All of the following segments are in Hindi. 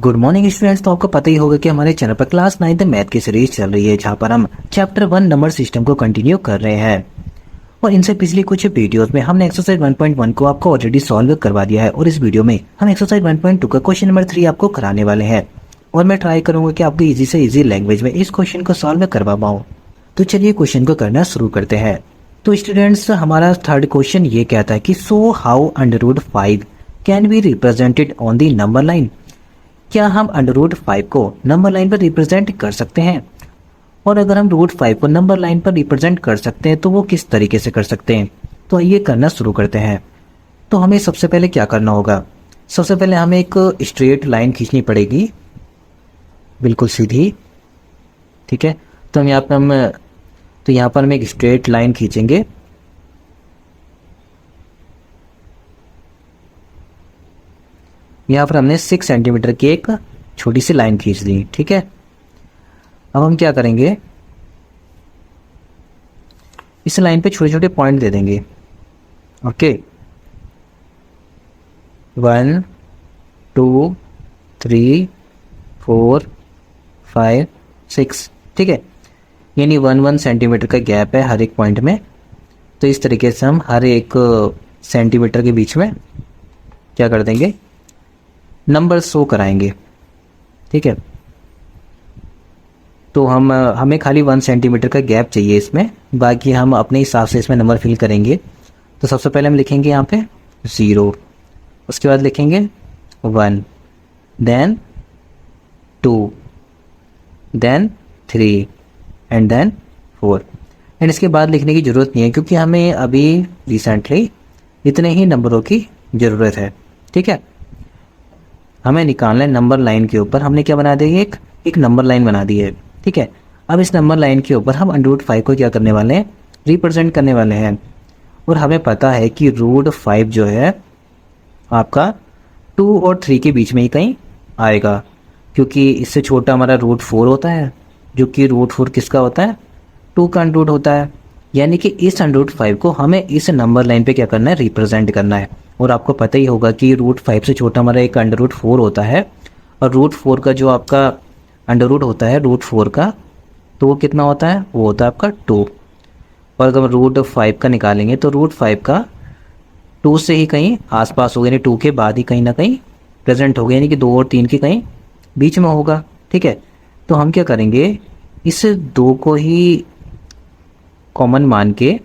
Good morning students. तो आपको पता ही होगा कि हमारे चैनल पर क्लास 9th मैथ की सीरीज चल रही है, जहां पर हम चैप्टर 1 नंबर सिस्टम को कंटिन्यू कर रहे हैं। और इनसे पिछली कुछ वीडियोस में हमने एक्सरसाइज 1.1 को आपको ऑलरेडी सॉल्व करवा दिया है, और इस वीडियो में हम एक्सरसाइज 1.2 का क्वेश्चन नंबर 3 आपको कराने वाले हैं। और मैं ट्राई करूंगा कि आपको इजी से इजी लैंग्वेज में इस क्वेश्चन को सॉल्व करवा पाऊँ। तो चलिए क्वेश्चन को करना शुरू करते हैं। तो स्टूडेंट्स, हमारा थर्ड क्वेश्चन ये कहता है कि so how √5 can be represented on the number line. क्या हम √5 को नंबर लाइन पर रिप्रेजेंट कर सकते हैं? और अगर हम √5 को नंबर लाइन पर रिप्रेजेंट कर सकते हैं तो वो किस तरीके से कर सकते हैं? तो आइए करना शुरू करते हैं। तो हमें सबसे पहले क्या करना होगा? सबसे पहले हमें एक स्ट्रेट लाइन खींचनी पड़ेगी, बिल्कुल सीधी। ठीक है, तो यहाँ पर हम एक स्ट्रेट लाइन खींचेंगे। यहाँ पर हमने 6 सेंटीमीटर की एक छोटी सी लाइन खींच दी। ठीक है, अब हम क्या करेंगे, इस लाइन पे छोटे छोटे पॉइंट दे देंगे। ओके, 1 2 3 4 5 6। ठीक है, यानी 1 सेंटीमीटर का गैप है हर एक पॉइंट में। तो इस तरीके से हम हर एक सेंटीमीटर के बीच में क्या कर देंगे, नंबर शो कराएंगे। ठीक है, तो हमें खाली 1 सेंटीमीटर का गैप चाहिए इसमें, बाकी हम अपने हिसाब से इसमें नंबर फिल करेंगे। तो सबसे पहले हम लिखेंगे यहाँ पे 0, उसके बाद लिखेंगे 1, then 2, then 3 and then 4। And इसके बाद लिखने की ज़रूरत नहीं है, क्योंकि हमें अभी रिसेंटली इतने ही नंबरों की ज़रूरत है। ठीक है, हमें निकालना है नंबर लाइन के ऊपर। हमने क्या बना दिया, एक नंबर लाइन बना दी है। ठीक है, अब इस नंबर लाइन के ऊपर हम √5 को क्या करने वाले हैं, रिप्रेजेंट करने वाले हैं। और हमें पता है कि √5 जो है आपका 2 और 3 के बीच में ही कहीं आएगा, क्योंकि इससे छोटा हमारा √4 होता है, जो कि √4 किसका होता है, 2 का अंडर रूट होता है। यानी कि इस √5 को हमें इस नंबर लाइन पे क्या करना है, रिप्रेजेंट करना है। और आपको पता ही होगा कि √5 से छोटा हमारा एक √4 होता है, और √4 का जो आपका अंडर रूट होता है √4 का, तो वो कितना होता है, वो होता है आपका 2। और अगर √5 का निकालेंगे तो √5 का 2 से ही कहीं आसपास होगा, यानी 2 के बाद ही कहीं ना कहीं प्रेजेंट होगा, यानी कि 2 और 3 के कहीं बीच में होगा। ठीक है, तो हम क्या करेंगे, इस 2 को ही कॉमन मान के,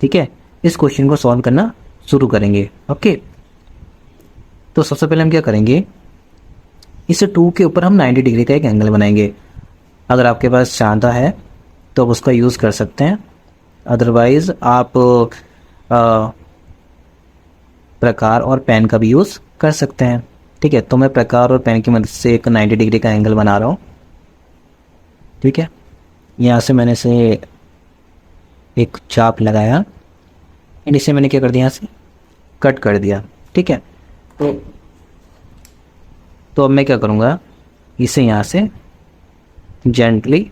ठीक है, इस क्वेश्चन को सॉल्व करना शुरू करेंगे। ओके, तो सबसे पहले हम क्या करेंगे, इस 2 के ऊपर हम 90 डिग्री का एक एंगल बनाएंगे। अगर आपके पास चांदा है तो आप उसका यूज़ कर सकते हैं, अदरवाइज़ आप प्रकार और पेन का भी यूज़ कर सकते हैं। ठीक है, तो मैं प्रकार और पेन की मदद से एक 90 डिग्री का एंगल बना रहा हूँ। ठीक है, यहाँ से मैंने से एक चाप लगाया, एंड इसे मैंने क्या कर दिया, यहाँ से कट कर दिया। ठीक है, तो अब मैं क्या करूँगा, इसे यहाँ से जेंटली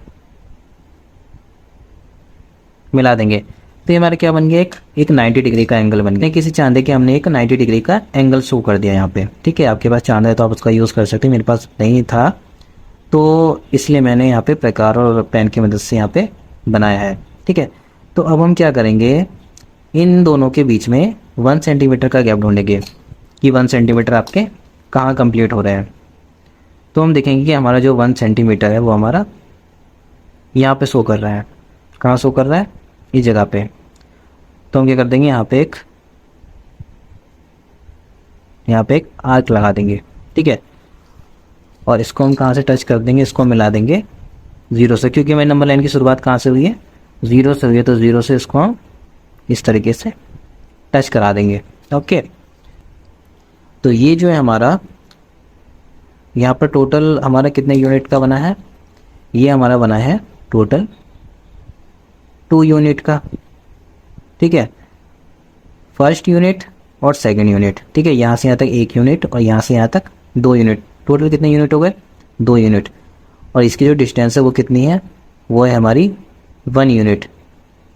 मिला देंगे। तो ये हमारा क्या बन गया, एक 90 डिग्री का एंगल बन गया। किसी चांदे के हमने एक 90 डिग्री का एंगल शो कर दिया यहाँ पे। ठीक है, आपके पास चांदा है तो आप उसका यूज़ कर सकते हैं, मेरे पास नहीं था तो इसलिए मैंने यहाँ पे प्रकार और पेन की मदद से यहाँ पे बनाया है। ठीक है, तो अब हम क्या करेंगे, इन दोनों के बीच में 1 सेंटीमीटर का गैप ढूंढेंगे कि 1 सेंटीमीटर आपके कहाँ कंप्लीट हो रहे हैं। तो हम देखेंगे कि हमारा जो 1 सेंटीमीटर है वो हमारा यहाँ पे शो कर रहा है। कहाँ शो कर रहा है, इस जगह पे। तो हम क्या कर देंगे, यहाँ पे एक आर्क लगा देंगे। ठीक है, और इसको हम कहाँ से टच कर देंगे, इसको मिला देंगे 0 से, क्योंकि हमारी नंबर लाइन की शुरुआत कहाँ से हुई है, 0 से हुई है। तो 0 से इसको हम इस तरीके से टच करा देंगे। ओके, तो ये जो है हमारा यहाँ पर टोटल हमारा कितने यूनिट का बना है, ये हमारा बना है टोटल 2 यूनिट का। ठीक है, फर्स्ट यूनिट और सेकंड यूनिट। ठीक है, यहाँ से यहाँ तक 1 यूनिट और यहाँ से यहाँ तक 2 यूनिट। टोटल कितने यूनिट हो गए, 2 यूनिट। और इसकी जो डिस्टेंस है वो कितनी है, वो है हमारी 1 यूनिट।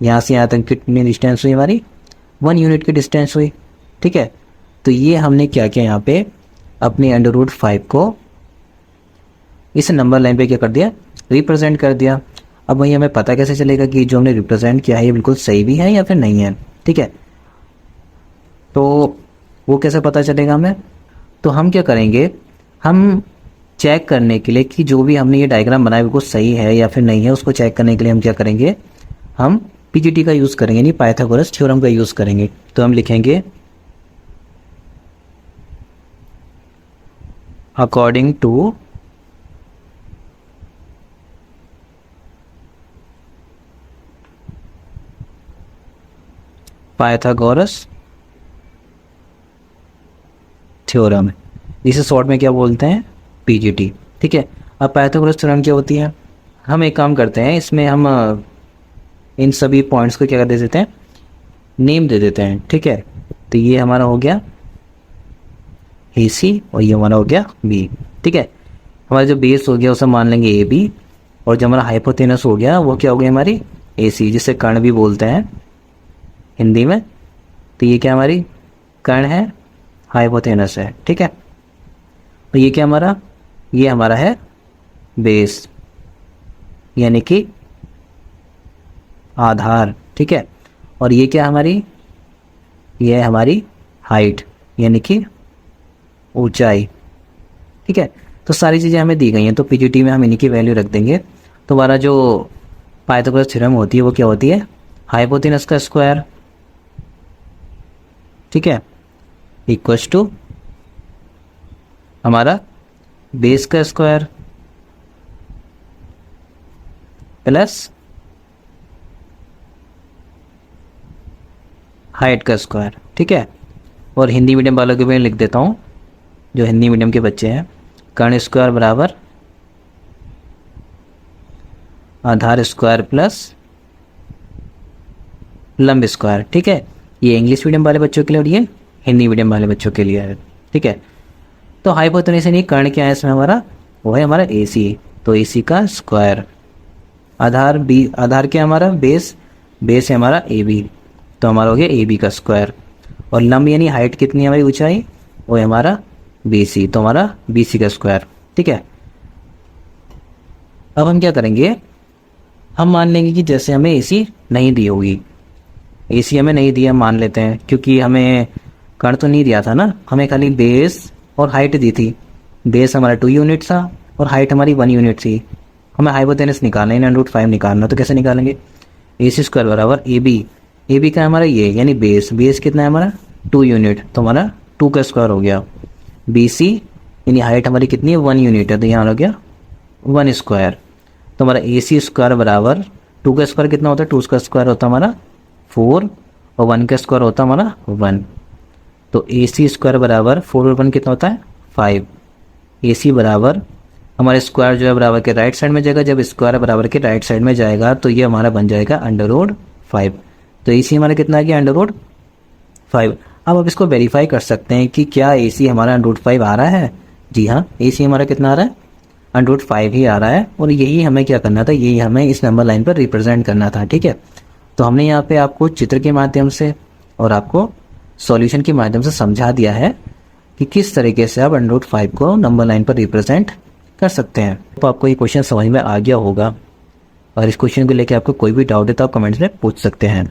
यहाँ से यहाँ तक कितनी डिस्टेंस हुई हमारी, 1 यूनिट की डिस्टेंस हुई। ठीक है, तो ये हमने क्या किया, यहाँ पे अपने √5 को इस नंबर लाइन पे क्या कर दिया, रिप्रेजेंट कर दिया। अब वही हमें पता कैसे चलेगा कि जो हमने रिप्रेजेंट किया है ये बिल्कुल सही भी है या फिर नहीं है, ठीक है। तो वो कैसे पता चलेगा हमें, तो हम क्या करेंगे, हम चेक करने के लिए कि जो भी हमने ये डायग्राम बनाया बिल्कुल सही है या फिर नहीं है, उसको चेक करने के लिए हम क्या करेंगे, हम पीजीटी का यूज़ करेंगे, यानी पाइथागोरस थ्योरम का यूज़ करेंगे। तो हम लिखेंगे अकॉर्डिंग टू पाइथागोरस थ्योरम, जिसे शॉर्ट में क्या बोलते हैं, पीजीटी, ठीक है। अब पाइथागोरस थ्योरम क्या होती है, हम एक काम करते हैं, इसमें हम इन सभी पॉइंट्स को क्या दे देते हैं, नेम दे देते हैं, ठीक है। तो ये हमारा हो गया ए सी और ये हमारा हो गया बी, ठीक है। हमारा जो बेस हो गया उसे मान लेंगे ए बी, और जो हमारा हाइपोथेनस हो गया वो क्या हो गई हमारी ए सी, जिसे कर्ण भी बोलते हैं हिंदी में। तो ये क्या हमारी कर्ण है, हाइपोथेनस है, ठीक है। तो ये क्या हमारा, ये हमारा है बेस, यानी कि आधार, ठीक है। और ये क्या हमारी, ये है हमारी हाइट, यानी कि ऊंचाई, ठीक है। तो सारी चीज़ें हमें दी गई हैं, तो पीजीटी में हम इन्हीं की वैल्यू रख देंगे। तो हमारा जो पाइथागोरस थ्योरम होती है वो क्या होती है, हाइपोथेनस का स्क्वायर, ठीक है, इक्वल्स टू हमारा बेस का स्क्वायर प्लस हाइट का स्क्वायर, ठीक है। और हिंदी मीडियम वालों के लिए लिख देता हूँ, जो हिंदी मीडियम के बच्चे हैं, कर्ण स्क्वायर बराबर आधार स्क्वायर प्लस लंब स्क्वायर, ठीक है। ये इंग्लिश मीडियम वाले बच्चों के लिए और ये हिंदी मीडियम वाले बच्चों के लिए है, ठीक है। तो हाइपोटेनस यानी कर्ण क्या है इसमें हमारा, वो है हमारा ए सी, तो ए सी का स्क्वायर, आधार बी, आधार क्या हमारा बेस, बेस है हमारा ए बी, तो हमारा हो गया ए बी का स्क्वायर। और लंब यानी हाइट कितनी है हमारी ऊंचाई, वो है हमारा बी सी, तो हमारा बी सी का स्क्वायर, ठीक है। अब हम क्या करेंगे, हम मान लेंगे कि जैसे हमें ए सी नहीं दी होगी, ए सी हमें नहीं दिया मान लेते हैं, क्योंकि हमें कर्ण तो नहीं दिया था ना, हमें खाली बेस और हाइट दी थी। बेस हमारा 2 यूनिट था और हाइट हमारी 1 यूनिट थी। हमें हाइपोटेनस निकालना है, √5 निकालना, तो कैसे निकालेंगे, ए सी स्क्वायर बराबर ए बी, ए बी का हमारा ये यानी बेस, बेस कितना है हमारा 2 यूनिट, तो हमारा 2 का स्क्वायर हो गया। बी सी यानी हाइट हमारी कितनी है 1 यूनिट है, तो यहाँ हो गया 1 स्क्वायर। तो हमारा ए सी स्क्वायर बराबर 2 का स्क्वायर कितना होता है, 2 का स्क्वायर होता है हमारा 4 और 1 का स्क्वायर होता है हमारा 1। तो ए सी स्क्वायर बराबर 4 और 1 कितना होता है 5। ए सी बराबर हमारे स्क्वायर जो है बराबर के राइट साइड में जाएगा, जब स्क्वायर बराबर के राइट साइड में जाएगा तो ये हमारा बन जाएगा √5। तो ए सी हमारा कितना आ गया √5। अब आप इसको वेरीफाई कर सकते हैं कि क्या ए सी हमारा √5 आ रहा है। जी हाँ, ए सी हमारा कितना आ रहा है √5 ही आ रहा है, और यही हमें क्या करना था, यही हमें इस नंबर लाइन पर रिप्रेजेंट करना था, ठीक है। तो हमने यहाँ पे आपको चित्र के माध्यम से और आपको सॉल्यूशन के माध्यम से समझा दिया है कि किस तरीके से आप √5 को नंबर लाइन पर रिप्रेजेंट कर सकते हैं। तो आपको ये क्वेश्चन समझ में आ गया होगा, और इस क्वेश्चन को लेकर आपको कोई भी डाउट है तो आप कमेंट्स में पूछ सकते हैं।